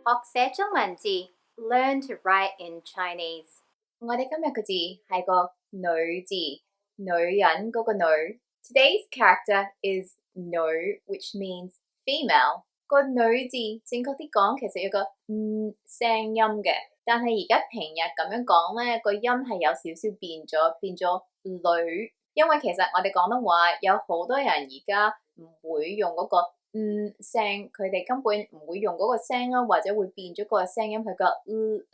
學寫中文字 Learn to write in Chinese。 我哋今日嘅字係個女字，女人嗰個女。 Today's character is no, which means female。 個女字正確啲講其實有個聲音嘅，但係而家平日咁樣講咧，個音係有少少變咗女。因為其實我哋廣東話有好多人而家唔會用嗰個聲，佢哋根本唔會用嗰個聲啊，或者會變咗個聲音去個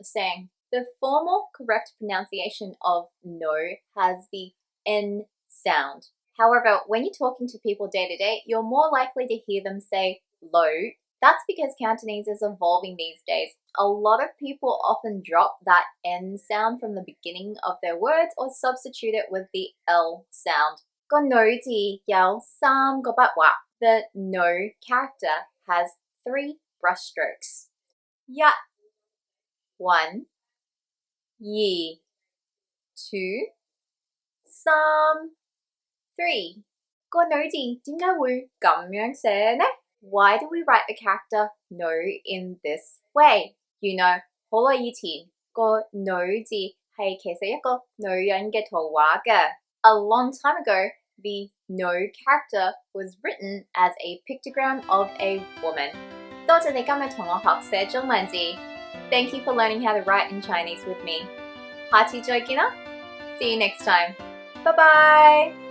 聲。The formal correct pronunciation of no has the N sound. However, when you're talking to people day to day, you're more likely to hear them say lo. That's because Cantonese is evolving these days. A lot of people often drop that N sound from the beginning of their words or substitute it with the L sound. 個女字有3個筆畫。The no character has 3 brush strokes. 1, 2, 2, 3, 3. 個女字點解會咁樣寫呢？ Why do we write the character no in this way? You know, 好耐以前個女字係其實一個女人嘅圖畫嘅。A long time ago, the no character was written as a pictogram of a woman. 多謝你今日同我學寫中文字。Thank you for learning how to write in Chinese with me. 下次再見啦。See you next time. Bye bye.